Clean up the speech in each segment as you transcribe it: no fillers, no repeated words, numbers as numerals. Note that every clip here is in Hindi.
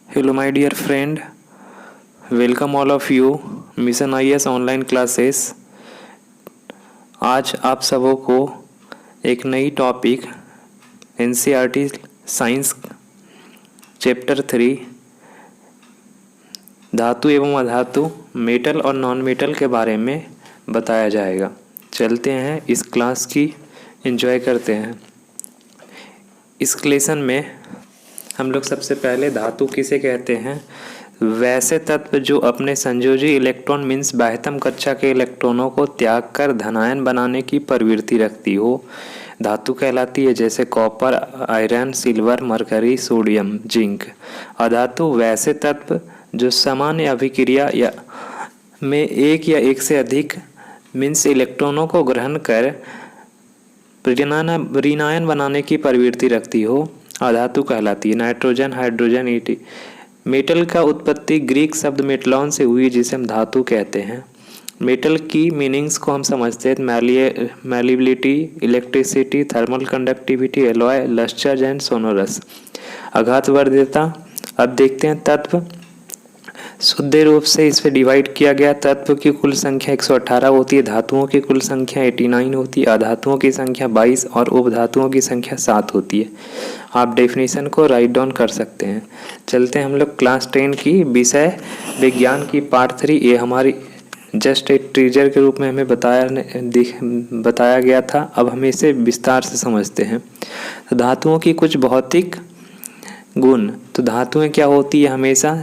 Hello, my dear friend. Welcome all of you. Mission IAS online classes. आज आप सबों को एक नई टॉपिक NCERT साइंस चैप्टर 3 धातु एवं अधातु मेटल और नॉन मेटल के बारे में बताया जाएगा। चलते हैं इस क्लास की एंजॉय करते हैं। इस लेसन में हम लोग सबसे पहले धातु किसे कहते हैं? वैसे तत्व जो अपने संयोजी इलेक्ट्रॉन मीन्स बाह्यतम कक्षा के इलेक्ट्रॉनों को त्याग कर धनायन बनाने की प्रवृत्ति रखती हो धातु कहलाती है। जैसे copper, iron, silver, mercury, sodium, zinc. अधातु वैसे तत्व जो सामान्य अभिक्रिया या में एक या एक से अधिक मीन्स इलेक्ट्रॉनों को ग्रहण कर ऋणायन बनाने की प्रवृत्ति रखती हो अधातु कहलाती है। Nitrogen, hydrogen, ET. मेटल का उत्पत्ति ग्रीक शब्द मेटलॉन से हुई जिसे हम धातु कहते हैं। मेटल की मीनिंग्स को हम समझते हैं। Malleability, electricity, thermal conductivity, alloy, lustre and sonorous. आघातवर्ध्यता। अब देखते हैं तत्व। शुद्ध रूप से इस पे डिवाइड किया गया। तत्व की कुल संख्या 118 होती है। धातुओं की कुल संख्या 89 होती है। अधातुओं की संख्या 22 और उपधातुओं की संख्या 7 होती है। आप डेफिनेशन को राइट डाउन कर सकते हैं। चलते हैं हम लोग क्लास 10 की विषय विज्ञान की पार्ट 3। ये हमारी जस्ट एक टीजर के रूप में हमें बताया गया था। अब हम इसे विस्तार से समझते हैं। तो धातुओं की कुछ भौतिक गुण। तो धातुएं क्या होती है हमेशा?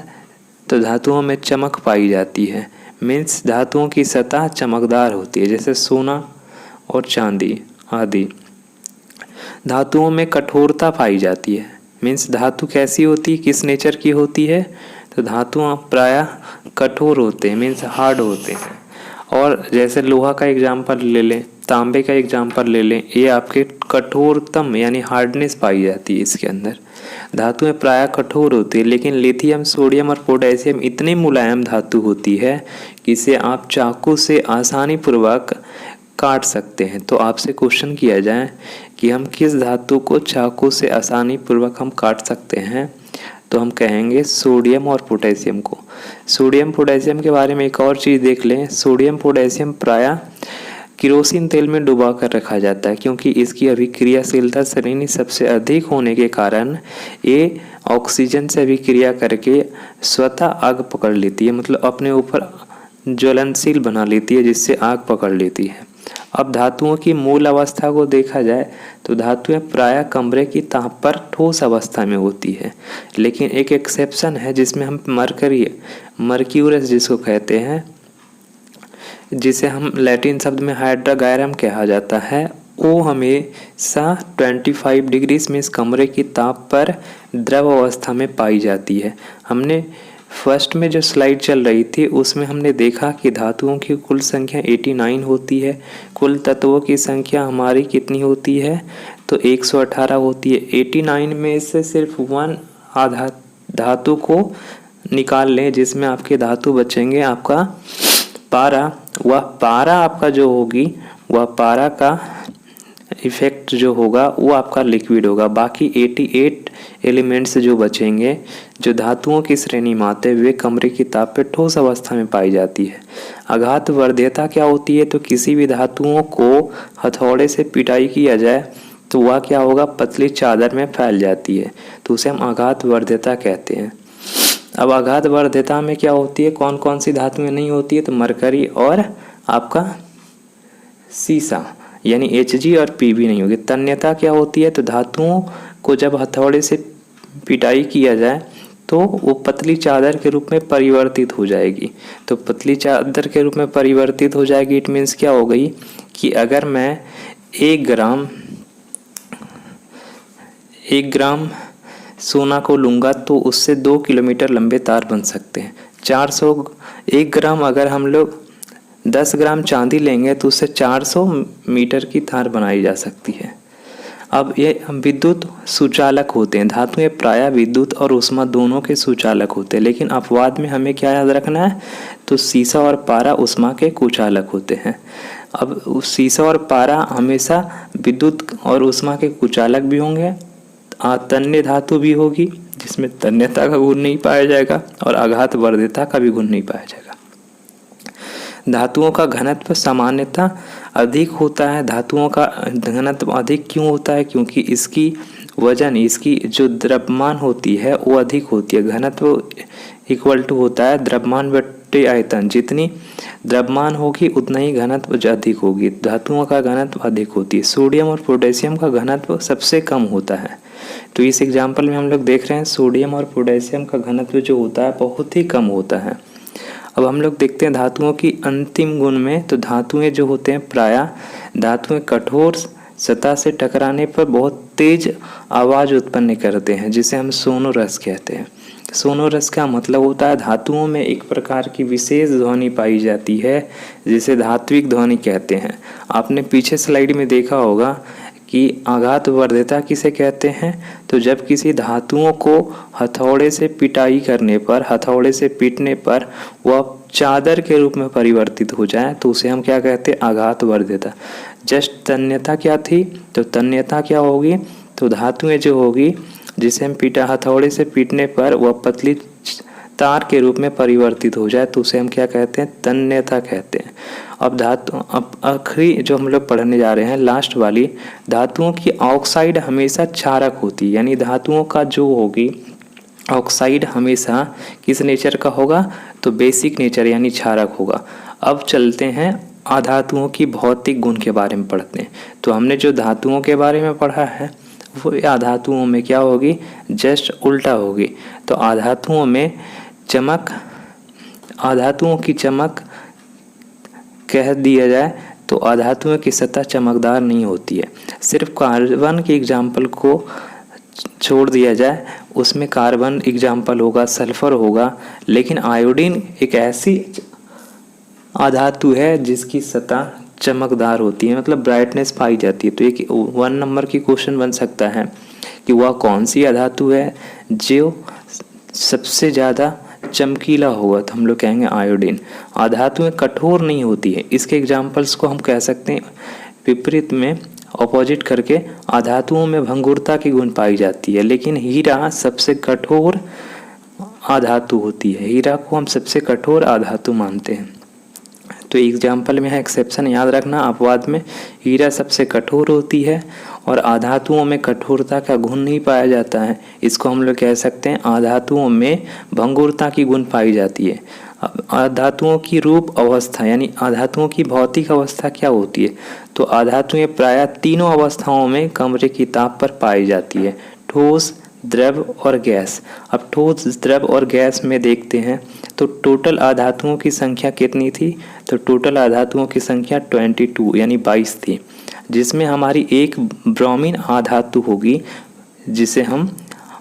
तो धातुओं में चमक पाई जाती है। मीन्स धातुओं की सतह चमकदार होती है, जैसे सोना और चांदी आदि। धातुओं में कठोरता पाई जाती है। मीन्स धातु कैसी होती है, किस नेचर की होती है? तो धातुओं प्रायः कठोर होते हैं, मीन्स हार्ड होते हैं। और जैसे लोहा का एग्जाम्पल ले लें, तांबे का एग्जाम्पल ले लें, ये आपके कठोरतम यानी हार्डनेस पाई जाती है इसके अंदर। धातुएं प्रायः कठोर होती है, लेकिन लिथियम, सोडियम और पोटेशियम इतनी मुलायम धातु होती है कि इसे आप चाकू से आसानी पूर्वक काट सकते हैं। तो आपसे क्वेश्चन किया जाए कि हम किस धातु को चाकू से आसानी पूर्वक हम काट सकते हैं, तो हम कहेंगे सोडियम और पोटेशियम को। सोडियम पोटेशियम के बारे में एक और चीज़ देख लें। सोडियम पोटेशियम प्रायः केरोसिन तेल में डुबा कर रखा जाता है, क्योंकि इसकी अभिक्रियाशीलता श्रेणी सबसे अधिक होने के कारण ये ऑक्सीजन से अभिक्रिया करके स्वतः आग पकड़ लेती है, मतलब अपने ऊपर ज्वलनशील बना लेती है, जिससे आग पकड़ लेती है। अब धातुओं की मूल अवस्था को देखा जाए तो धातुएं प्रायः कमरे की ताप पर ठोस अवस्था में होती है, लेकिन एक एक्सेप्शन है जिसमें हम मर्क्यूरस जिसको कहते हैं, जिसे हम लैटिन शब्द में हाइड्रागैरम कहा जाता है, वो हमेशा 25 डिग्री मीन्स कमरे की ताप पर द्रव अवस्था में पाई जाती है। हमने फर्स्ट में जो स्लाइड चल रही थी उसमें हमने देखा कि धातुओं की कुल संख्या 89 होती है। कुल तत्वों की संख्या हमारी कितनी होती है? तो 118 होती है। 89 में से सिर्फ 1 आधा धातु को निकाल लें, जिसमें आपके धातु बचेंगे आपका पारा। वह पारा आपका जो होगी, वह पारा का इफेक्ट जो होगा वो आपका लिक्विड होगा। बाकी 88 एलिमेंट्स जो बचेंगे, जो धातुओं की श्रेणी में आते हैं, वे कमरे की ताप पे ठोस अवस्था में पाई जाती है। आघातवर्ध्यता क्या होती है? तो किसी भी धातुओं को हथौड़े से पिटाई किया जाए तो वह क्या होगा, पतली चादर में फैल जाती है, तो उसे हम आघातवर्ध्यता कहते हैं। अब आघातवर्ध्यता में क्या होती है, कौन कौन सी धातुएं नहीं होती है? तो मरकरी और आपका सीसा यानी Hg और Pb नहीं होगी। तन्यता क्या होती है? तो धातुओं को जब हथौड़े से पिटाई किया जाए तो वो पतली चादर के रूप में परिवर्तित हो जाएगी। तो पतली चादर के रूप में परिवर्तित हो जाएगी, इट मीन्स क्या हो गई कि अगर मैं 1 ग्राम सोना को लूँगा तो उससे 2 किलोमीटर लंबे तार बन सकते हैं। 1 ग्राम अगर हम लोग 10 ग्राम चांदी लेंगे तो उससे 400 मीटर की तार बनाई जा सकती है। अब ये विद्युत सुचालक होते हैं। धातुएं प्रायः विद्युत और ऊष्मा दोनों के सुचालक होते हैं, लेकिन अपवाद में हमें क्या याद रखना है? तो सीसा और पारा ऊष्मा के कुचालक होते हैं। अब सीसा और पारा हमेशा विद्युत और ऊष्मा के कुचालक भी होंगे। तन्य धातु भी होगी जिसमें तन्यता का गुण नहीं पाया जाएगा और आघात वर्ध्यता का भी गुण नहीं पाया जाएगा। धातुओं का घनत्व सामान्यतः अधिक होता है। धातुओं का घनत्व अधिक क्यों होता है? क्योंकि इसकी वजन, इसकी जो द्रव्यमान होती है वो अधिक होती है। घनत्व इक्वल टू होता है द्रव्यमान बटे आयतन। जितनी द्रव्यमान होगी उतना ही घनत्व अधिक होगी। धातुओं का घनत्व अधिक होती है। सोडियम और पोटेशियम का घनत्व सबसे कम होता है। तो इस एग्जाम्पल में हम लोग देख रहे हैं सोडियम और पोटेशियम का घनत्व जो होता है बहुत ही कम होता है। अब हम लोग देखते हैं धातुओं की अंतिम गुण में। तो धातुएं जो होते हैं प्रायः धातुएं कठोर सतह से टकराने पर बहुत तेज आवाज़ उत्पन्न करते हैं, जिसे हम सोनोरस कहते हैं। सोनोरस का मतलब होता है धातुओं में एक प्रकार की विशेष ध्वनि पाई जाती है जिसे धात्विक ध्वनि कहते हैं। आपने पीछे स्लाइड में देखा होगा कि आघात वर्ध्यता किसे कहते हैं? तो जब किसी धातुओं को हथौड़े से पिटाई करने पर, हथौड़े से पीटने पर वह चादर के रूप में परिवर्तित हो जाए तो उसे हम क्या कहते हैं? आघात वर्ध्यता। जस्ट तन्यता क्या थी? तो तन्यता क्या होगी? तो धातुएं जो होगी जिसे हम हथौड़े से पीटने पर वह पतली तार के रूप में परिवर्तित हो जाए तो उसे हम क्या कहते हैं? तन्यता कहते हैं। अब आखिरी जो हम लोग पढ़ने जा रहे हैं लास्ट वाली, धातुओं की ऑक्साइड हमेशा क्षारक होती है। यानी धातुओं का जो होगी ऑक्साइड हमेशा किस नेचर का होगा? तो बेसिक नेचर यानी क्षारक होगा। अब चलते हैं अधातुओं की भौतिक गुण के बारे में पढ़ते हैं। तो हमने जो धातुओं के बारे में पढ़ा है वो अधातुओं में क्या होगी? जस्ट उल्टा होगी। तो अधातुओं में चमक, अधातुओं की चमक कह दिया जाए तो अधातुओं की सतह चमकदार नहीं होती है। सिर्फ कार्बन के एग्जाम्पल को छोड़ दिया जाए, उसमें कार्बन एग्जाम्पल होगा, सल्फर होगा, लेकिन आयोडीन एक ऐसी अधातु है जिसकी सतह चमकदार होती है, मतलब ब्राइटनेस पाई जाती है। तो एक 1 नंबर की क्वेश्चन बन सकता है कि वह कौन सी अधातु है जो सबसे ज़्यादा चमकीला होगा? तो हम लोग कहेंगे आयोडीन। अधातुएं कठोर नहीं होती है। इसके एग्जाम्पल्स को हम कह सकते हैं विपरीत में ऑपोजिट करके अधातुओं में भंगुरता की गुण पाई जाती है, लेकिन हीरा सबसे कठोर अधातु होती है। हीरा को हम सबसे कठोर अधातु मानते हैं। तो एग्जाम्पल में है एक्सेप्शन याद रखना, अपवाद में हीरा सबसे कठोर होती है और अधातुओं में कठोरता का गुण नहीं पाया जाता है। इसको हम लोग कह सकते हैं अधातुओं में भंगुरता की गुण पाई जाती है। अधातुओं की रूप अवस्था यानी अधातुओं की भौतिक अवस्था क्या होती है? तो अधातुएं प्रायः तीनों अवस्थाओं में कमरे की ताप पर पाई जाती है, ठोस, द्रव और गैस। अब ठोस, द्रव और गैस में देखते हैं तो टोटल अधातुओं की संख्या कितनी थी? तो टोटल अधातुओं की संख्या 22 यानी 22 थी, जिसमें हमारी एक ब्रोमीन अधातु होगी जिसे हम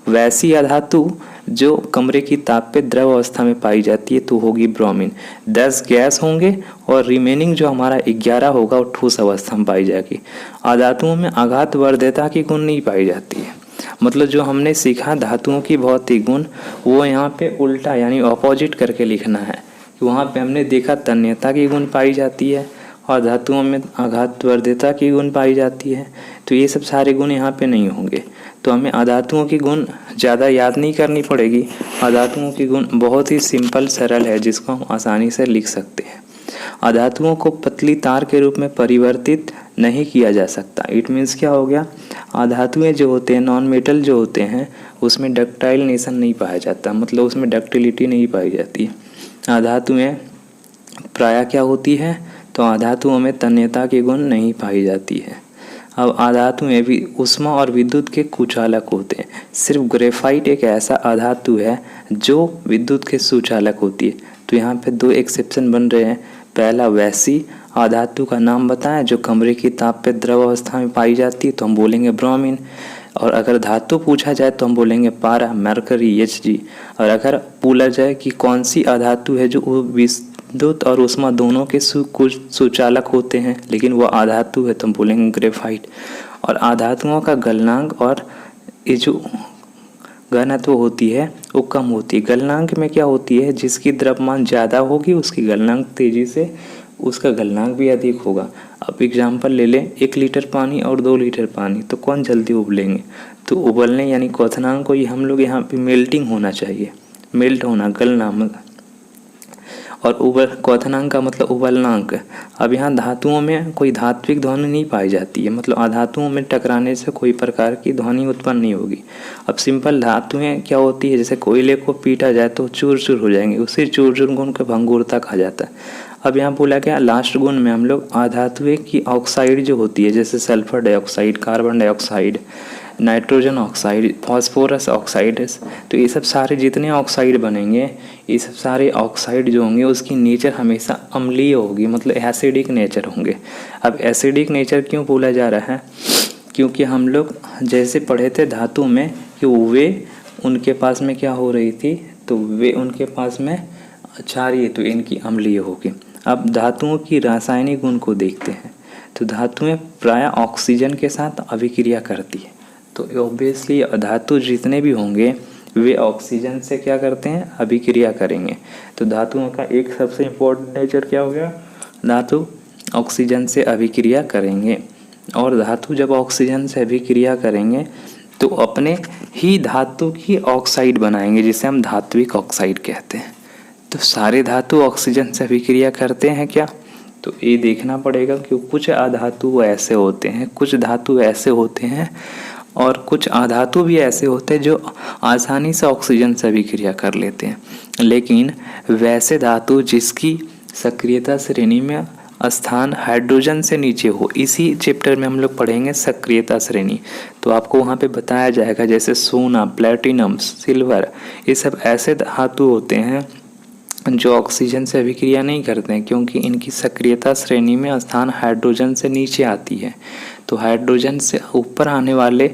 वैसी अधातु जो कमरे की ताप पे द्रव अवस्था में पाई जाती है तो होगी ब्रोमीन। 10 गैस होंगे और रिमेनिंग जो हमारा 11 होगा वो ठोस अवस्था में पाई जाएगी। अधातुओं में आघात वर्ध्यता की गुण नहीं पाई जाती है। मतलब जो हमने सीखा धातुओं की भौतिक गुण वो यहाँ पे उल्टा यानी ऑपोजिट करके लिखना है कि वहाँ पे हमने देखा तन्यता की गुण पाई जाती है और धातुओं में आघात वर्ध्यता की गुण पाई जाती है। तो ये सब सारे गुण यहाँ पे नहीं होंगे। तो हमें अधातुओं की गुण ज़्यादा याद नहीं करनी पड़ेगी। अधातुओं की गुण बहुत ही सिंपल सरल है जिसको हम आसानी से लिख सकते हैं। अधातुओं को पतली तार के रूप में परिवर्तित नहीं किया जा सकता। इट मीन्स क्या हो गया? अधातुएं जो होते हैं, नॉन मेटल जो होते हैं, उसमें डक्टाइल नेशन नहीं पाया जाता, मतलब उसमें डक्टिलिटी नहीं पाई जाती। अधातुएं प्रायः क्या होती है? तो अधातुओं में तन्यता के गुण नहीं पाई जाती है। अब अधातुएं भी ऊष्मा और विद्युत के कुचालक होते हैं। सिर्फ ग्रेफाइट एक ऐसा अधातु है जो विद्युत के सुचालक होती है। तो यहाँ पे 2 एक्सेप्शन बन रहे हैं। पहला, वैसी अधातु का नाम बताएं जो कमरे की ताप पे द्रव अवस्था में पाई जाती है तो हम बोलेंगे ब्रोमीन। और अगर धातु पूछा जाए तो हम बोलेंगे पारा, मरकरी, Hg। और अगर बोला जाए कि कौन सी अधातु है जो विद्युत और ऊष्मा दोनों के सुचालक होते हैं लेकिन वो अधातु है तो हम बोलेंगे ग्रेफाइट। और अधातुओं का गलनांक और ये जो घनत्व होती है वो कम होती है। गलनांक में क्या होती है? जिसकी द्रव्यमान ज़्यादा होगी उसकी गलनांक तेजी से उसका गलनांक भी अधिक होगा। अब एग्जाम्पल ले लें, 1 लीटर पानी और 2 लीटर पानी, तो कौन जल्दी उबलेंगे? तो उबलने यानी क्वथनांक को ही हम लोग यहाँ पे मेल्टिंग होना चाहिए, मेल्ट होना, गलना, और क्वथनांक का मतलब उबलनांक। अब यहाँ धातुओं में कोई धात्विक ध्वनि नहीं पाई जाती है, मतलब अधातुओं में टकराने से कोई प्रकार की ध्वनि उत्पन्न नहीं होगी। अब सिंपल धातुएं क्या होती है, जैसे कोयले को पीटा जाए तो चूर चूर हो जाएंगे, उसी चूर चूर गुण को भंगुरता कहा जाता है। अब यहाँ बोला गया लास्ट गुण में हम लोग अधातुएं की ऑक्साइड जो होती है, जैसे sulphur dioxide, carbon dioxide, nitrogen oxide, phosphorus oxide, तो ये सब सारे जितने ऑक्साइड बनेंगे, ये सब सारे ऑक्साइड जो होंगे उसकी नेचर हमेशा अम्लीय होगी, मतलब एसिडिक नेचर होंगे। अब एसिडिक नेचर क्यों बोला जा रहा है? क्योंकि हम लोग जैसे पढ़े थे धातु में कि वे उनके पास में क्या हो रही थी, तो वे उनके पास में क्षारीय, तो इनकी अम्लीय होगी। अब धातुओं की रासायनिक गुण को देखते हैं, तो धातुएं प्रायः ऑक्सीजन के साथ अभिक्रिया करती है, तो ऑब्वियसली धातु जितने भी होंगे वे ऑक्सीजन से क्या करते हैं, अभिक्रिया करेंगे। तो धातुओं का एक सबसे इम्पोर्टेंट नेचर क्या हो गया, धातु ऑक्सीजन से अभिक्रिया करेंगे, और धातु जब ऑक्सीजन से अभिक्रिया करेंगे तो अपने ही धातु की ऑक्साइड बनाएंगे, जिसे हम धात्विक ऑक्साइड कहते हैं। तो सारे धातु ऑक्सीजन से अभिक्रिया करते हैं क्या? तो ये देखना पड़ेगा कि कुछ अधातु ऐसे होते हैं, कुछ धातु ऐसे होते हैं, और कुछ अधातु भी ऐसे होते हैं जो आसानी से ऑक्सीजन से अभिक्रिया कर लेते हैं। लेकिन वैसे धातु जिसकी सक्रियता श्रेणी में स्थान हाइड्रोजन से नीचे हो, इसी चैप्टर में हम लोग पढ़ेंगे सक्रियता श्रेणी। तो आपको वहाँ पे बताया जाएगा, जैसे सोना, प्लेटिनम, सिल्वर, ये सब ऐसे धातु होते हैं जो ऑक्सीजन से अभिक्रिया नहीं करते हैं, क्योंकि इनकी सक्रियता श्रेणी में स्थान हाइड्रोजन से नीचे आती है। तो हाइड्रोजन से ऊपर आने वाले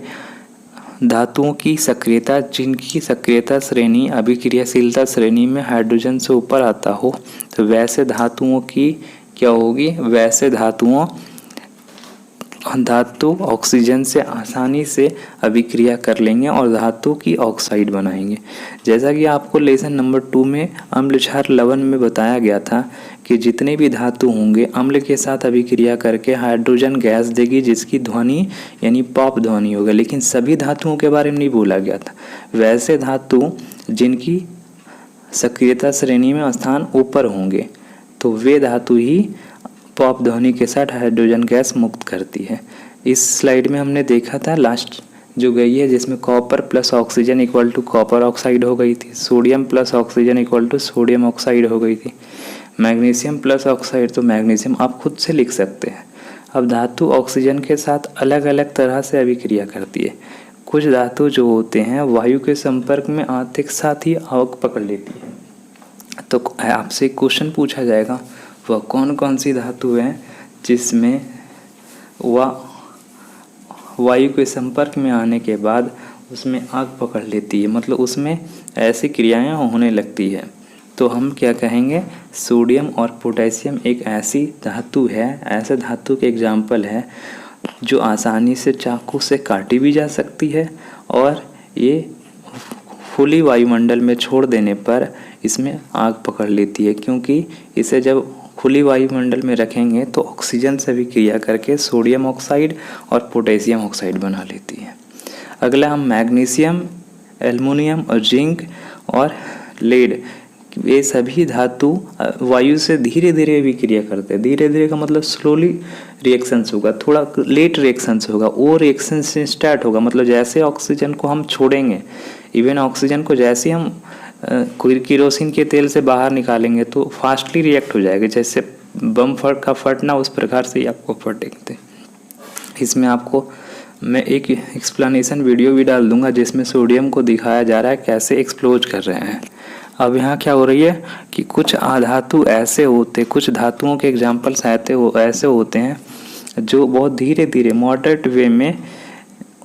धातुओं की सक्रियता, जिनकी सक्रियता श्रेणी अभिक्रियाशीलता श्रेणी में हाइड्रोजन से ऊपर आता हो, तो वैसे धातुओं की क्या होगी, वैसे धातु ऑक्सीजन से आसानी से अभिक्रिया कर लेंगे और धातु की ऑक्साइड बनाएंगे। जैसा कि आपको लेसन नंबर 2 में अम्ल क्षार लवण में बताया गया था कि जितने भी धातु होंगे अम्ल के साथ अभिक्रिया करके हाइड्रोजन गैस देगी, जिसकी ध्वनि यानी पॉप ध्वनि होगा। लेकिन सभी धातुओं के बारे में नहीं बोला गया था, वैसे धातु जिनकी सक्रियता श्रेणी में स्थान ऊपर होंगे, तो वे धातु ही पॉप ध्वनि के साथ हाइड्रोजन गैस मुक्त करती है। इस स्लाइड में हमने देखा था लास्ट जो गई है, जिसमें copper plus oxygen equal to copper oxide हो गई थी, sodium plus oxygen equal to sodium oxide हो गई थी, मैग्नीशियम प्लस ऑक्साइड तो मैग्नीशियम आप खुद से लिख सकते हैं। अब धातु ऑक्सीजन के साथ अलग अलग तरह से अभिक्रिया करती है। कुछ धातु जो होते हैं वायु के संपर्क में आते के साथ ही आग पकड़ लेती है। तो आपसे क्वेश्चन पूछा जाएगा, वह कौन कौन सी धातु है जिसमें वह वायु के संपर्क में आने के बाद उसमें आग पकड़ लेती है, मतलब उसमें ऐसी क्रियाएं होने लगती है। तो हम क्या कहेंगे, सोडियम और पोटेशियम एक ऐसी धातु है, ऐसे धातु के एग्जाम्पल है जो आसानी से चाकू से काटी भी जा सकती है, और ये खुली वायुमंडल में छोड़ देने पर इसमें आग पकड़ लेती है, क्योंकि इसे जब खुली वायुमंडल में रखेंगे तो ऑक्सीजन से भी क्रिया करके सोडियम ऑक्साइड और पोटेशियम ऑक्साइड बना लेती है। अगला हम मैग्नीशियम, एल्युमिनियम और जिंक और लेड, ये सभी धातु वायु से धीरे धीरे विक्रिया करते हैं। धीरे धीरे का मतलब स्लोली रिएक्शंस होगा, थोड़ा लेट रिएक्शंस होगा, वो रिएक्शन से स्टार्ट होगा, मतलब जैसे ऑक्सीजन को हम छोड़ेंगे, इवन ऑक्सीजन को जैसे हम केरोसिन के तेल से बाहर निकालेंगे तो फास्टली रिएक्ट हो जाएगा, जैसे बम का फटना उस प्रकार से ही आपको फटेंगे। इसमें आपको मैं एक एक्सप्लेनेशन वीडियो भी डाल दूंगा जिसमें सोडियम को दिखाया जा रहा है कैसे एक्सप्लोज कर रहे हैं। अब यहाँ क्या हो रही है कि कुछ अधातु ऐसे होते, कुछ धातुओं के एग्जाम्पल्स ऐसे होते हैं जो बहुत धीरे धीरे मॉडरेट वे में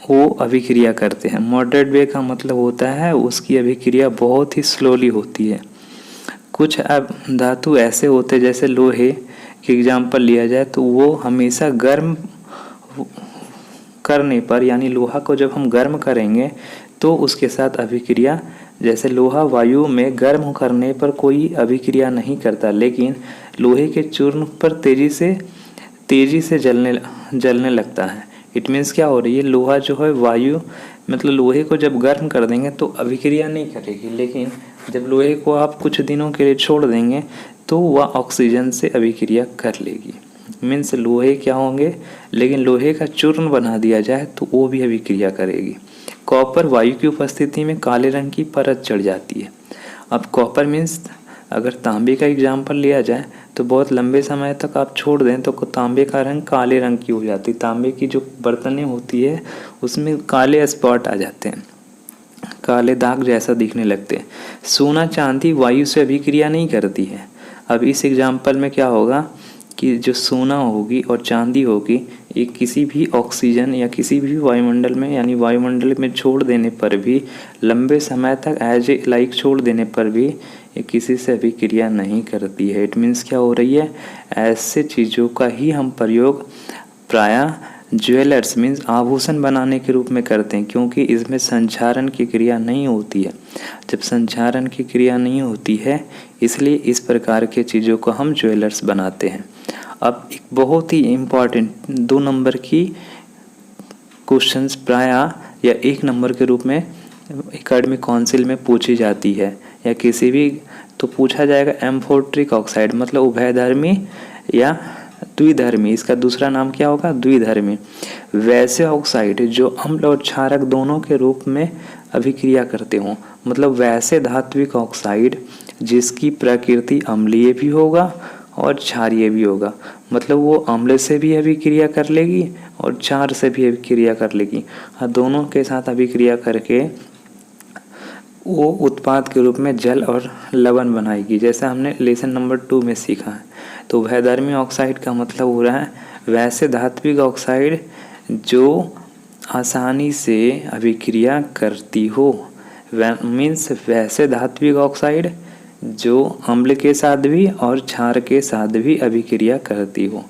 वो अभिक्रिया करते हैं। मॉडरेट वे का मतलब होता है उसकी अभिक्रिया बहुत ही स्लोली होती है। कुछ अब धातु ऐसे होते हैं, जैसे लोहे के एग्जाम्पल लिया जाए तो वो हमेशा गर्म करने पर, यानी लोहा को जब हम गर्म करेंगे तो उसके साथ अभिक्रिया जैसे लोहा वायु में गर्म करने पर कोई अभिक्रिया नहीं करता, लेकिन लोहे के चूर्ण पर तेजी से जलने लगता है। इट मीन्स क्या हो रही है, लोहा जो है वायु मतलब लोहे को जब गर्म कर देंगे तो अभिक्रिया नहीं करेगी, लेकिन जब लोहे को आप कुछ दिनों के लिए छोड़ देंगे तो वह ऑक्सीजन से अभिक्रिया कर लेगी। मीन्स लोहे क्या होंगे, लेकिन लोहे का चूर्ण बना दिया जाए तो वो भी अभिक्रिया करेगी। कॉपर वायु की उपस्थिति में काले रंग की परत चढ़ जाती है। अब कॉपर मीन्स अगर तांबे का एग्जाम्पल लिया जाए तो बहुत लंबे समय तक आप छोड़ दें तो तांबे का रंग काले रंग की हो जाती है। तांबे की जो बर्तनें होती है उसमें काले स्पॉट आ जाते हैं, काले दाग जैसा दिखने लगते हैं। सोना चांदी वायु से अभिक्रिया नहीं करती है। अब इस एग्जाम्पल में क्या होगा कि जो सोना होगी और चांदी होगी, ये किसी भी ऑक्सीजन या किसी भी वायुमंडल में यानी वायुमंडल में छोड़ देने पर भी लंबे समय तक एज ए लाइक छोड़ देने पर भी ये किसी से अभिक्रिया नहीं करती है। इट मीन्स क्या हो रही है, ऐसे चीज़ों का ही हम प्रयोग प्रायः ज्वेलर्स मीन्स आभूषण बनाने के रूप में करते हैं, क्योंकि इसमें संचारण की क्रिया नहीं होती है। जब संचारण की क्रिया नहीं होती है इसलिए इस प्रकार के चीज़ों को हम ज्वेलर्स बनाते हैं। अब एक बहुत ही इम्पॉर्टेंट 2 नंबर की क्वेश्चंस प्रायः या 1 नंबर के रूप में एकेडमिक काउंसिल में पूछी जाती है या किसी भी तो पूछा जाएगा एम्फोट्रिक ऑक्साइड मतलब उभयधर्मी या द्विधर्मी, इसका दूसरा नाम क्या होगा, द्विधर्मी। वैसे ऑक्साइड जो अम्ल और क्षारक दोनों के रूप में अभिक्रिया करते हों, मतलब वैसे धात्विक ऑक्साइड जिसकी प्रकृति अम्लीय भी होगा और क्षारीय भी होगा, मतलब वो अम्ल से भी अभिक्रिया कर लेगी और क्षार से भी अभिक्रिया कर लेगी, दोनों के साथ अभिक्रिया करके वो उत्पाद के रूप में जल और लवण बनाएगी, जैसा हमने लेसन नंबर 2 में सीखा है। तो वैधर्मी ऑक्साइड का मतलब हो रहा है वैसे धात्विक ऑक्साइड जो आसानी से अभिक्रिया करती हो, मीन्स वैसे धात्विक ऑक्साइड जो अम्ल के साथ भी और क्षार के साथ भी अभिक्रिया करती हो।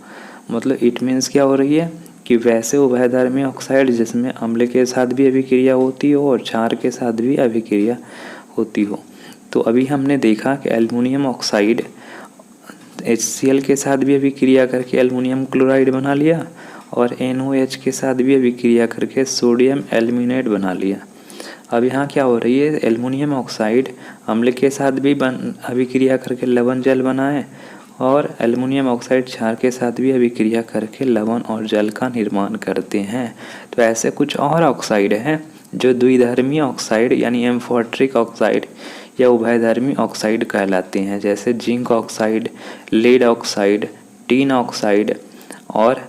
मतलब इट मीन्स क्या हो रही है कि वैसे उभयधर्मी ऑक्साइड जिसमें अम्ल के साथ भी अभिक्रिया होती हो और क्षार के साथ भी अभिक्रिया होती हो। तो अभी हमने देखा कि एल्युमिनियम ऑक्साइड HCl के साथ भी अभिक्रिया करके एल्युमिनियम क्लोराइड बना लिया और NOH के साथ भी अभिक्रिया करके सोडियम एल्यूमिनेट बना लिया। अब यहाँ क्या हो रही है, एल्युमिनियम ऑक्साइड अम्ल के साथ भी अभिक्रिया करके लवण जल बनाए और एल्युमिनियम ऑक्साइड क्षार के साथ भी अभिक्रिया करके लवण और जल का निर्माण करते हैं। तो ऐसे कुछ और ऑक्साइड हैं जो द्विधर्मी ऑक्साइड यानी एम्फोट्रिक ऑक्साइड या उभयधर्मी ऑक्साइड कहलाते हैं, जैसे zinc oxide, lead oxide, tin oxide और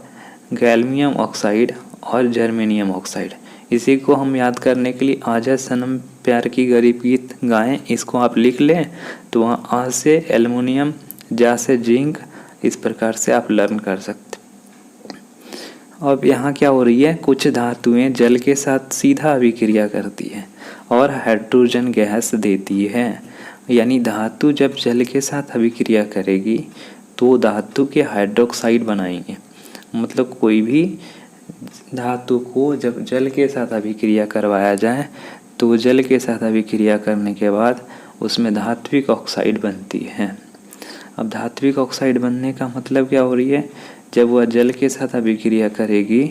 गैल्मियम ऑक्साइड और जर्मेनियम ऑक्साइड। इसी को हम याद करने के लिए आजा सनम प्यार की गरीब गीत गाएं, इसको आप लिख लें तो वहाँ आ से एल्युमिनियम, जा से जिंक, इस प्रकार से आप लर्न कर सकते। अब यहाँ क्या हो रही है, कुछ धातुएं जल के साथ सीधा अभिक्रिया करती है और हाइड्रोजन गैस देती है। यानी धातु जब जल के साथ अभिक्रिया करेगी तो धातु के हाइड्रोक्साइड बनाएंगे। मतलब कोई भी धातु को जब जल के साथ अभिक्रिया करवाया जाए तो जल के साथ अभिक्रिया करने के बाद उसमें धात्विक ऑक्साइड बनती है। अब धात्विक ऑक्साइड बनने का मतलब क्या हो रही है, जब वह जल के साथ अभिक्रिया करेगी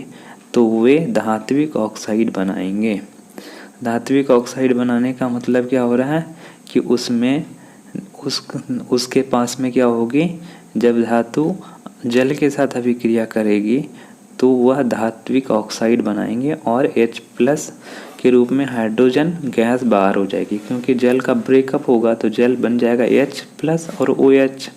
तो वे धात्विक ऑक्साइड बनाएंगे। धात्विक ऑक्साइड बनाने का मतलब क्या हो रहा है कि उसमें उसके पास में क्या होगी, जब धातु जल के साथ अभिक्रिया करेगी तो वह धात्विक ऑक्साइड बनाएंगे और H+ के रूप में हाइड्रोजन गैस बाहर हो जाएगी, क्योंकि जल का ब्रेकअप होगा तो जल बन जाएगा H+ और OH-,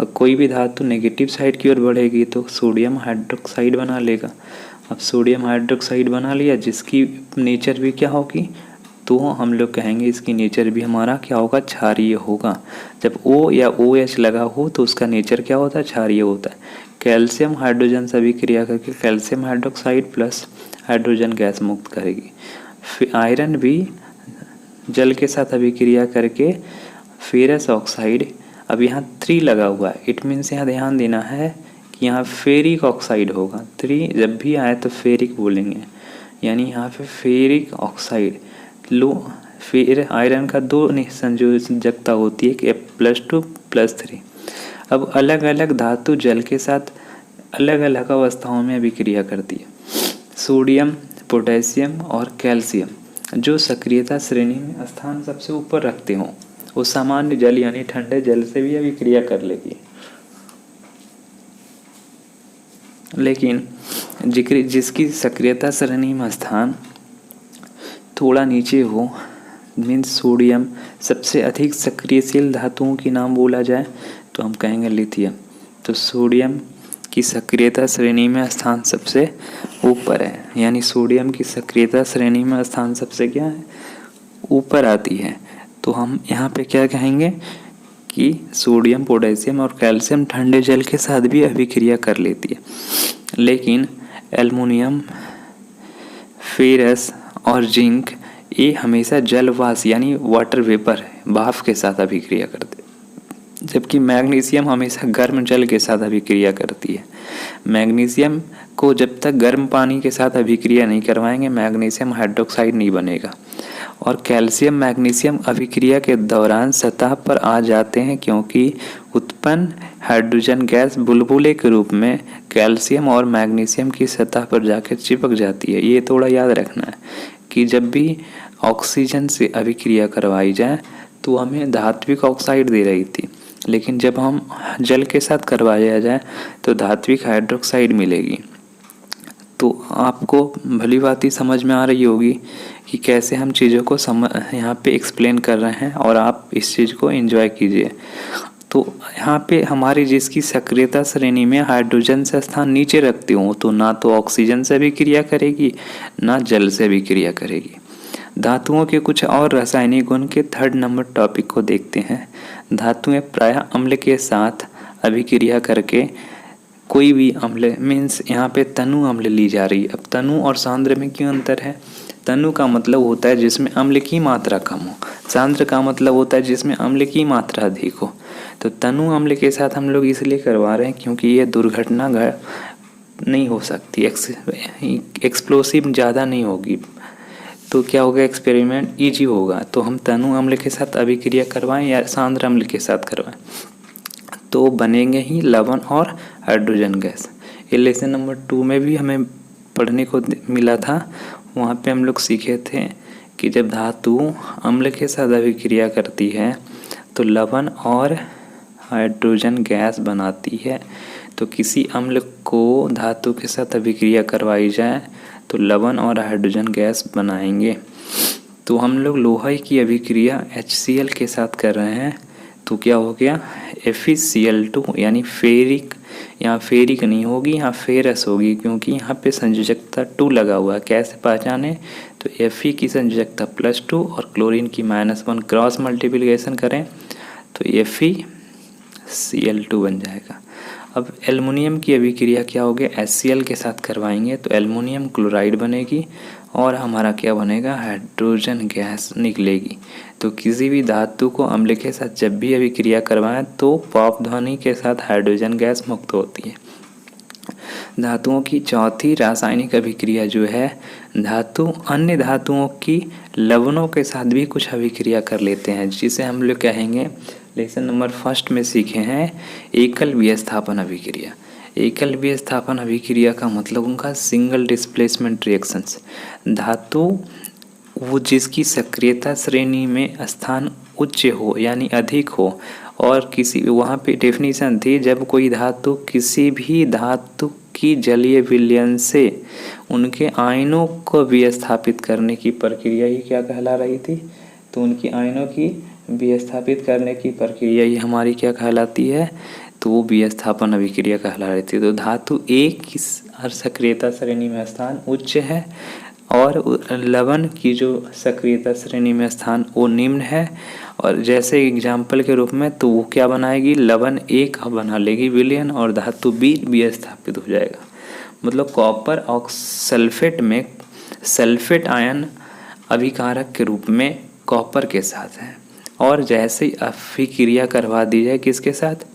और कोई भी धातु नेगेटिव साइड की ओर बढ़ेगी तो सोडियम हाइड्रोक्साइड बना लेगा। अब सोडियम हाइड्रोक्साइड बना लिया जिसकी नेचर भी क्या होगी, तो हम लोग कहेंगे इसकी नेचर भी हमारा क्या होगा, क्षारीय होगा। जब O या OH लगा हो तो उसका नेचर क्या होता है, क्षारीय होता है। कैल्शियम हाइड्रोजन से अभिक्रिया करके calcium hydroxide plus hydrogen gas मुक्त करेगी। फिर आयरन भी जल के साथ अभिक्रिया करके फेरस ऑक्साइड, अब यहाँ 3 लगा हुआ है, इट मीन्स यहाँ ध्यान देना है कि यहाँ फेरिक ऑक्साइड होगा। 3 जब भी आए तो फेरिक बोलेंगे, यानी यहाँ पे फेरिक ऑक्साइड लो फिर आयरन का 2 संयोजकता होती है, F+2+3। अब अलग अलग धातु जल के साथ अलग अलग अवस्थाओं में अभिक्रिया करती है। सोडियम, पोटेशियम और कैल्शियम जो सक्रियता श्रेणी में स्थान सबसे ऊपर रखते हों, वो सामान्य जल यानी ठंडे जल से भी अभिक्रिया कर लेगी। लेकिन जिसकी सक्रियता श्रेणी में स्थान थोड़ा नीचे हो, मीन्स सोडियम सबसे अधिक सक्रियशील धातुओं की नाम बोला जाए तो हम कहेंगे लिथियम। तो सोडियम की सक्रियता श्रेणी में स्थान सबसे ऊपर है, यानी सोडियम की सक्रियता श्रेणी में स्थान सबसे क्या है, ऊपर आती है। तो हम यहाँ पे क्या कहेंगे कि सोडियम, पोटेशियम और कैल्शियम ठंडे जल के साथ भी अभिक्रिया कर लेती है, लेकिन एल्युमिनियम, फेरस और जिंक ये हमेशा जलवाष्प यानी वाटर वेपर, भाप के साथ अभिक्रिया करते, जबकि मैग्नीशियम हमेशा गर्म जल के साथ अभिक्रिया करती है। मैग्नीशियम को जब तक गर्म पानी के साथ अभिक्रिया नहीं करवाएंगे, मैग्नीशियम हाइड्रोक्साइड नहीं बनेगा। और कैल्शियम मैग्नीशियम अभिक्रिया के दौरान सतह पर आ जाते हैं, क्योंकि उत्पन्न हाइड्रोजन गैस बुलबुले के रूप में कैल्शियम और मैग्नीशियम की सतह पर जाकर चिपक जाती है। ये थोड़ा याद रखना है कि जब भी ऑक्सीजन से अभिक्रिया करवाई जाए तो हमें धात्विक ऑक्साइड दे रही थी, लेकिन जब हम जल के साथ करवाया जाए तो धात्विक हाइड्रोक्साइड मिलेगी। तो आपको भली भांति समझ में आ रही होगी कि कैसे हम चीज़ों को यहाँ पे एक्सप्लेन कर रहे हैं, और आप इस चीज़ को एंजॉय कीजिए। तो यहाँ पे हमारी जिसकी सक्रियता श्रेणी में हाइड्रोजन से स्थान नीचे रखते हो, तो ना तो ऑक्सीजन से भी क्रिया करेगी, ना जल से भी क्रिया करेगी। धातुओं के कुछ और रासायनिक गुण के 3rd नंबर टॉपिक को देखते हैं। धातुएं प्रायः अम्ल के साथ अभिक्रिया करके कोई भी अम्ल, मीन्स यहाँ पे तनु अम्ल ली जा रही है। अब तनु और सांद्र में क्यों अंतर है? तनु का मतलब होता है जिसमें अम्ल की मात्रा कम हो, सांद्र का मतलब होता है जिसमें अम्ल की मात्रा अधिक हो। तो तनु अम्ल के साथ हम लोग इसलिए करवा रहे हैं क्योंकि ये दुर्घटना नहीं हो सकती, एक्सप्लोसिव ज़्यादा नहीं होगी, तो क्या होगा, एक्सपेरिमेंट ईजी होगा। तो हम तनु अम्ल के साथ अभिक्रिया करवाएं या सांद्र अम्ल के साथ करवाएं, तो बनेंगे ही लवण और हाइड्रोजन गैस। ये लेसन नंबर 2 में भी हमें पढ़ने को मिला था। वहाँ पे हम लोग सीखे थे कि जब धातु अम्ल के साथ अभिक्रिया करती है तो लवण और हाइड्रोजन गैस बनाती है। तो किसी अम्ल को धातु के साथ अभिक्रिया करवाई जाए तो लवण और हाइड्रोजन गैस बनाएंगे। तो हम लोग लोहे की अभिक्रिया HCl के साथ कर रहे हैं, तो क्या हो गया, FeCl2 यानी फेरिक। यहाँ फेरिक नहीं होगी, यहाँ फेरस होगी, क्योंकि यहाँ पे संयोजकता 2 लगा हुआ है। कैसे पहचाने, तो Fe की संयोजकता +2 और क्लोरीन की -1 क्रॉस मल्टीप्लिकेशन करें तो FeCl2 बन जाएगा। अब एल्युमिनियम की अभिक्रिया क्या हो गया, HCl के साथ करवाएंगे तो एल्युमिनियम क्लोराइड बनेगी और हमारा क्या बनेगा, हाइड्रोजन गैस निकलेगी। तो किसी भी धातु को अम्ल के साथ जब भी अभिक्रिया करवाएं तो पॉप ध्वनि के साथ हाइड्रोजन गैस मुक्त होती है। धातुओं की चौथी रासायनिक अभिक्रिया जो है, धातु अन्य धातुओं की लवणों के साथ भी कुछ अभिक्रिया कर लेते हैं, जिसे हम लोग कहेंगे, लेसन नंबर 1 में सीखे हैं, एकल विस्थापन अभिक्रिया। एकल विस्थापन अभिक्रिया का मतलब उनका सिंगल डिस्प्लेसमेंट रिएक्शंस। धातु वो जिसकी सक्रियता श्रेणी में स्थान उच्च हो यानी अधिक हो, और किसी वहाँ पे डेफिनेशन थी, जब कोई धातु किसी भी धातु की जलीय विलयन से उनके आयनों को विस्थापित करने की प्रक्रिया ही क्या कहला रही थी, तो उनकी आयनों की विस्थापित करने की प्रक्रिया ही हमारी क्या कहलाती है, तो वो विस्थापन अभिक्रिया कहला रही थी। तो धातु एक की सक्रियता श्रेणी में स्थान उच्च है और लवण की जो सक्रियता श्रेणी में स्थान वो निम्न है, और जैसे एग्जाम्पल के रूप में तो वो क्या बनाएगी, लवण 1 बना लेगी विलयन और धातु B विस्थापित हो जाएगा। मतलब कॉपर ऑक्सल्फेट में सल्फेट आयन अभिकारक के रूप में कॉपर के साथ है, और जैसे ही अभिक्रिया करवा दी जाए किसके साथ,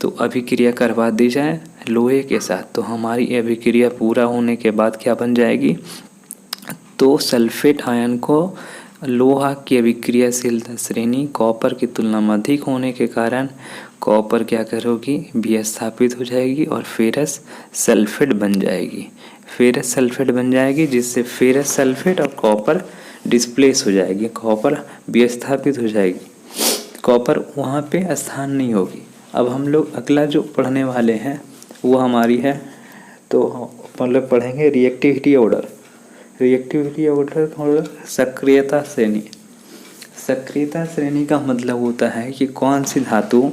तो अभिक्रिया करवा दी जाए लोहे के साथ, तो हमारी अभिक्रिया पूरा होने के बाद क्या बन जाएगी, तो सल्फेट आयन को लोहा की अभिक्रियाशीलता श्रेणी कॉपर की तुलना में अधिक होने के कारण कॉपर क्या करोगी, विस्थापित हो जाएगी और फेरस सल्फेट बन जाएगी। फेरस सल्फेट बन जाएगी जिससे फेरस सल्फेट और कॉपर डिस्प्लेस हो जाएगी, कॉपर विस्थापित हो जाएगी, कॉपर वहाँ पे स्थान नहीं होगी। अब हम लोग अगला जो पढ़ने वाले हैं वो हमारी है, तो मतलब पढ़ेंगे रिएक्टिविटी ऑर्डर। रिएक्टिविटी ऑर्डर सक्रियता श्रेणी। सक्रियता श्रेणी का मतलब होता है कि कौन सी धातु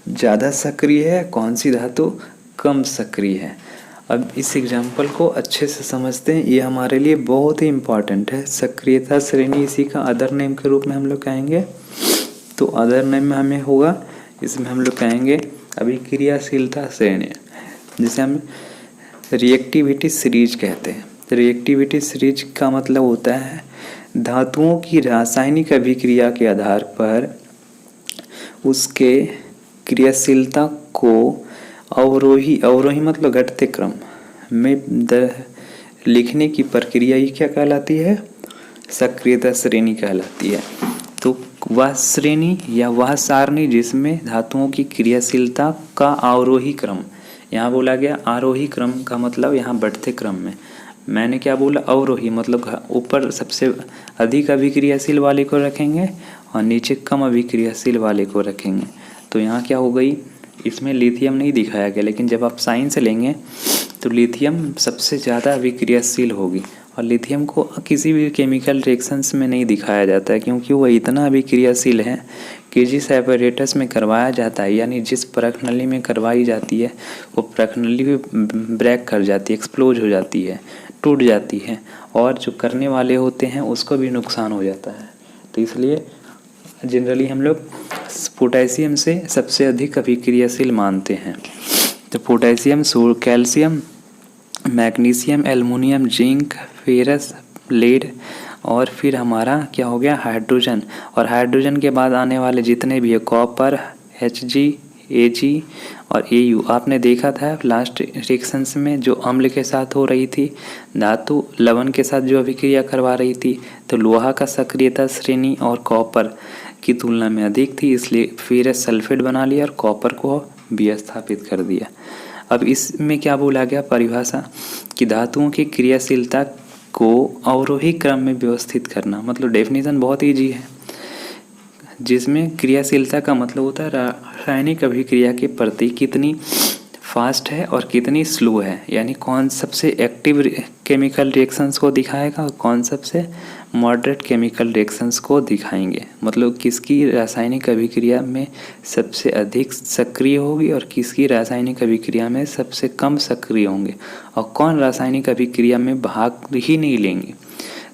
ज़्यादा सक्रिय है, कौन सी धातु कम सक्रिय है। अब इस एग्जाम्पल को अच्छे से समझते हैं, ये हमारे लिए बहुत ही इम्पॉर्टेंट है। सक्रियता श्रेणी इसी का अदर नेम के रूप में हम लोग कहेंगे, तो अदर नेम में हमें होगा, इसमें हम लोग कहेंगे अभिक्रियाशीलता श्रेणी, जिसे हम रिएक्टिविटी सीरीज कहते हैं। रिएक्टिविटी सीरीज का मतलब होता है धातुओं की रासायनिक अभिक्रिया के आधार पर उसके क्रियाशीलता को अवरोही मतलब घटते क्रम में लिखने की प्रक्रिया ही क्या कहलाती है, सक्रियता श्रेणी कहलाती है। तो वह श्रेणी या वह सारणी जिसमें धातुओं की क्रियाशीलता का अवरोही क्रम, यहाँ बोला गया आरोही क्रम का मतलब यहाँ बढ़ते क्रम में, मैंने क्या बोला अवरोही मतलब ऊपर सबसे अधिक अभिक्रियाशील वाले को रखेंगे और नीचे कम अभिक्रियाशील वाले को रखेंगे। तो यहाँ क्या हो गई, इसमें लिथियम नहीं दिखाया गया, लेकिन जब आप साइंस लेंगे तो लिथियम सबसे ज़्यादा अभिक्रियाशील होगी। और लिथियम को किसी भी केमिकल रिएक्शंस में नहीं दिखाया जाता है क्योंकि वह इतना अभिक्रियाशील है कि जिस एपरेटस में करवाया जाता है, यानी जिस प्रखनली में करवाई जाती है, वो प्रखनली भी ब्रेक कर जाती है, एक्सप्लोज हो जाती है, टूट जाती है, और जो करने वाले होते हैं उसको भी नुकसान हो जाता है। तो इसलिए जनरली हम लोग पोटेशियम से सबसे अधिक अभिक्रियाशील मानते हैं। तो potassium, calcium, magnesium, aluminium, zinc, ferrous, lead, और फिर हमारा क्या हो गया हाइड्रोजन। और हाइड्रोजन के बाद आने वाले जितने भी है कॉपर, Hg, Ag और Au। आपने देखा था लास्ट रिएक्शंस में जो अम्ल के साथ हो रही थी, धातु लवण के साथ जो अभिक्रिया करवा रही थी, तो लोहा का सक्रियता श्रेणी और कॉपर की तुलना में अधिक थी, इसलिए फेरस सल्फेट बना लिया और कॉपर को विस्थापित कर दिया। अब इसमें क्या बोला गया परिभाषा कि धातुओं की क्रियाशीलता को अवरोही क्रम में व्यवस्थित करना, मतलब डेफिनेशन बहुत ईजी है, जिसमें क्रियाशीलता का मतलब होता है रासायनिक अभिक्रिया के प्रति कितनी फास्ट है और कितनी स्लो है, यानी कौन सबसे एक्टिव केमिकल रिएक्शंस को दिखाएगा और कौन सबसे मॉडरेट केमिकल रिएक्शंस को दिखाएंगे, मतलब किसकी रासायनिक अभिक्रिया में सबसे अधिक सक्रिय होगी और किसकी रासायनिक अभिक्रिया में सबसे कम सक्रिय होंगे, और कौन रासायनिक अभिक्रिया में भाग ही नहीं लेंगे।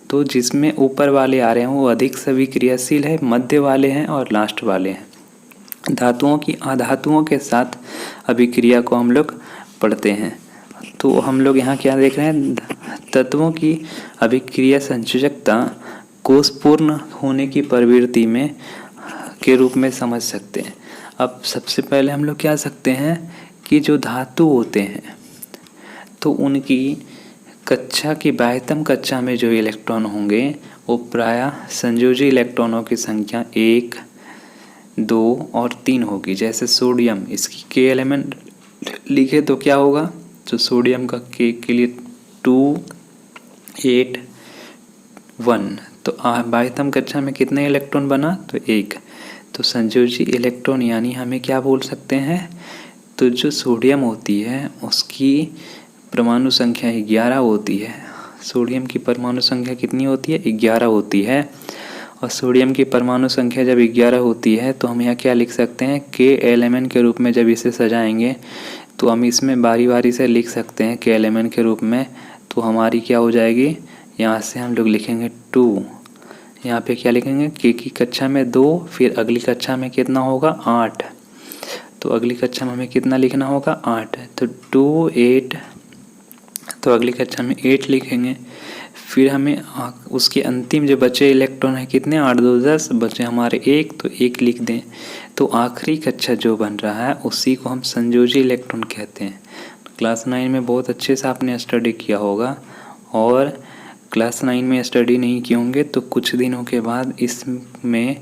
तो जिसमें ऊपर वाले आ रहे हैं वो अधिक सभी क्रियाशील है, मध्य वाले हैं और लास्ट वाले हैं। धातुओं की अधातुओं के साथ अभिक्रिया को हम लोग पढ़ते हैं। तो हम लोग यहाँ क्या देख रहे हैं, तत्वों की अभिक्रिया संयोजकता कोषपूर्ण होने की प्रवृत्ति में के रूप में समझ सकते हैं। अब सबसे पहले हम लोग क्या सकते हैं कि जो धातु होते हैं तो उनकी कक्षा की बाह्यतम कक्षा में जो इलेक्ट्रॉन होंगे वो प्रायः संयोजी इलेक्ट्रॉनों की संख्या 1, 2 और 3 होगी। जैसे सोडियम, इसकी के एलिमेंट लिखे तो क्या होगा, तो सोडियम का के लिए 2, 8, 1, तो बाह्यतम कक्षा में कितने इलेक्ट्रॉन बना, तो 1। तो संयोजी इलेक्ट्रॉन यानी हमें क्या बोल सकते हैं, तो जो सोडियम होती है उसकी परमाणु संख्या 11 होती है। सोडियम की परमाणु संख्या कितनी होती है, 11 होती है। और सोडियम की परमाणु संख्या जब 11 होती है तो हम यहाँ क्या लिख सकते हैं, के एलिमेंट के रूप में जब इसे सजाएंगे तो हम इसमें बारी बारी से लिख सकते हैं के एलिमेंट के रूप में। तो हमारी क्या हो जाएगी, यहाँ से हम लोग लिखेंगे 2, यहाँ पे क्या लिखेंगे के की कक्षा में 2, फिर अगली कक्षा में कितना होगा 8, तो अगली कक्षा में हमें कितना लिखना होगा 8, तो 2, 8, तो अगली कक्षा में 8 लिखेंगे। फिर हमें उसके अंतिम जो बचे इलेक्ट्रॉन है कितने, 8, 2, 10, बचे हमारे 1, तो 1 लिख दें। तो आखिरी कक्षा जो बन रहा है उसी को हम संयोजी इलेक्ट्रॉन कहते हैं। क्लास 9 में बहुत अच्छे से आपने स्टडी किया होगा। और क्लास 9 में स्टडी नहीं किए होंगे तो कुछ दिनों के बाद इसमें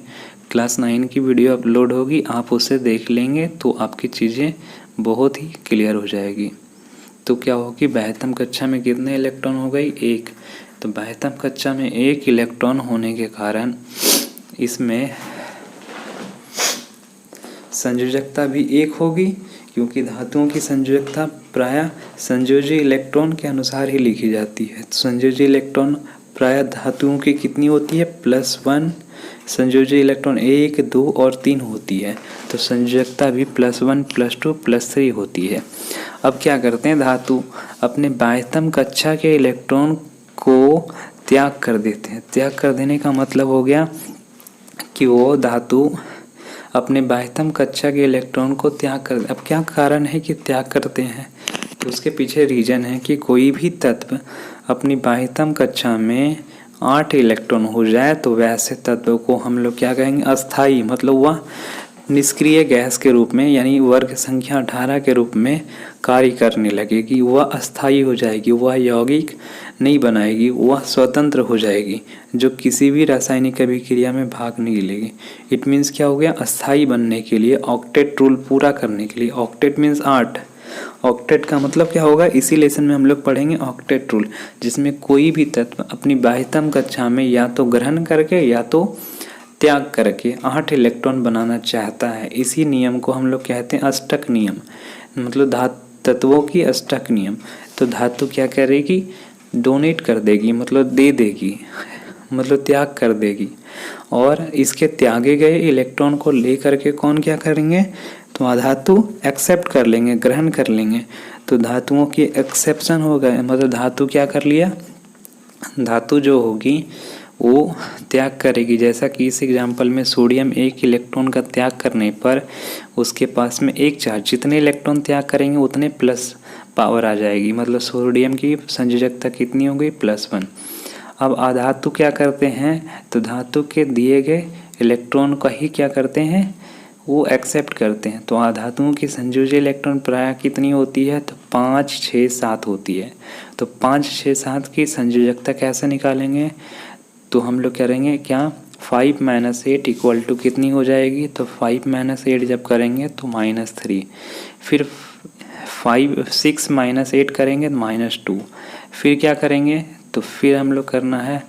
क्लास 9 की वीडियो अपलोड होगी, आप उसे देख लेंगे तो आपकी चीज़ें बहुत ही क्लियर हो जाएगी। तो क्या होगी, 82 कक्षा में कितने इलेक्ट्रॉन हो गई, 1। तो 82 कक्षा में 1 इलेक्ट्रॉन होने के कारण इसमें संयोजकता भी 1 होगी, क्योंकि धातुओं की संयोजकता प्रायः संयोजी इलेक्ट्रॉन के अनुसार ही लिखी जाती है। तो संयोजी इलेक्ट्रॉन प्रायः धातुओं की कितनी होती है, +1। संयोजी इलेक्ट्रॉन 1, 2 और 3 होती है। तो संयोजकता भी +1, +2, +3 होती है। अब क्या करते हैं, धातु अपने 82 कक्षा के इलेक्ट्रॉन को त्याग कर देते हैं। त्याग कर देने का मतलब हो गया कि वो धातु अपने 82 कक्षा के इलेक्ट्रॉन को त्याग कर। अब क्या कारण है कि त्याग करते हैं, तो उसके पीछे रीजन है कि कोई भी तत्व अपनी 82 कक्षा में 8 इलेक्ट्रॉन हो जाए तो वैसे तत्व को हम लोग क्या कहेंगे, अस्थाई, मतलब वह निष्क्रिय गैस के रूप में, यानी वर्ग संख्या 18 के रूप में कार्य करने लगेगी। वह अस्थाई हो जाएगी, वह यौगिक नहीं बनाएगी, वह स्वतंत्र हो जाएगी, जो किसी भी रासायनिक अभिक्रिया में भाग नहीं लेगी। इट मीन्स क्या हो गया, अस्थाई बनने के लिए, ऑक्टेट रूल पूरा करने के लिए, ऑक्टेट मीन्स 8। ऑक्टेट का मतलब क्या होगा, इसी लेसन में हम लोग पढ़ेंगे ऑक्टेट रूल, जिसमें कोई भी तत्व अपनी 82 कक्षा में या तो ग्रहण करके या तो त्याग करके 8 इलेक्ट्रॉन बनाना चाहता है। इसी नियम को हम लोग कहते हैं अष्टक नियम, मतलब तत्वों की अष्टक नियम। तो धातु क्या करेगी, डोनेट कर देगी, मतलब दे देगी, मतलब त्याग कर देगी, और इसके त्यागे गए इलेक्ट्रॉन को ले करके कौन क्या करेंगे, तो धातु एक्सेप्ट कर लेंगे, ग्रहण कर लेंगे। तो धातुओं की एक्सेप्शन हो गए, मतलब धातु क्या कर लिया, धातु जो होगी वो त्याग करेगी। जैसा कि इस एग्जाम्पल में सोडियम 1 इलेक्ट्रॉन का त्याग करने पर उसके पास में 1 चार्ज, जितने इलेक्ट्रॉन त्याग करेंगे उतने प्लस पावर आ जाएगी, मतलब सोडियम की संयोजकता कितनी हो गई, +1। अब अधातु क्या करते हैं, तो धातु के दिए गए इलेक्ट्रॉन का ही क्या करते हैं, वो एक्सेप्ट करते हैं। तो अधातुओं की संयोजी इलेक्ट्रॉन प्रायः कितनी होती है, तो 5, 6, 7 होती है। तो 5, 6, 7 की संयोजकता कैसे निकालेंगे, तो हम लोग करेंगे क्या, 5 - 8 = कितनी हो जाएगी, तो 5 - 8 जब करेंगे तो -3, फिर 6 - 8 करेंगे तो -2, फिर क्या करेंगे, तो फिर हम लोग करना है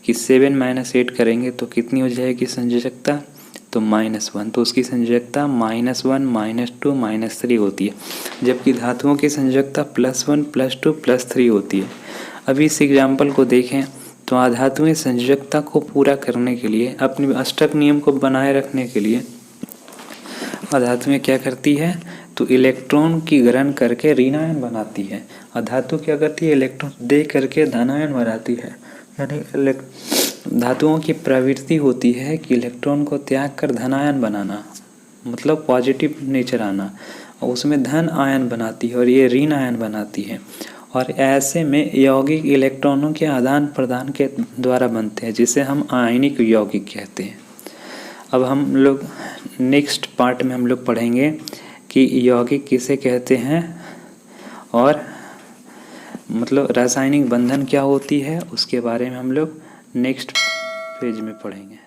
कि 7 - 8 करेंगे तो कितनी हो जाएगी संयोजकता, तो -1। तो उसकी संयोजकता -1, -2, -3 होती है, जबकि धातुओं की संयोजकता +1, +2, +3 होती है। अभी इस एग्जाम्पल को देखें तो अधातुएं संयोजकता को पूरा करने के लिए, अपनी अष्टक नियम को बनाए रखने के लिए अधातुएं क्या करती है, तो इलेक्ट्रॉन की ग्रहण करके ऋणायन बनाती है। अधातु क्या करती है, इलेक्ट्रॉन दे करके धनायन बनाती है। यानी धातुओं की प्रवृत्ति होती है कि इलेक्ट्रॉन को त्याग कर धनायन बनाना, मतलब पॉजिटिव नेचर आना, और उसमें धन आयन बनाती है और ये ऋण आयन बनाती है। और ऐसे में यौगिक इलेक्ट्रॉनों के आदान प्रदान के द्वारा बनते हैं, जिसे हम आयनिक यौगिक कहते हैं। अब हम लोग नेक्स्ट पार्ट में हम लोग पढ़ेंगे कि यौगिक किसे कहते हैं, और मतलब रासायनिक बंधन क्या होती है, उसके बारे में हम लोग नेक्स्ट पेज में पढ़ेंगे।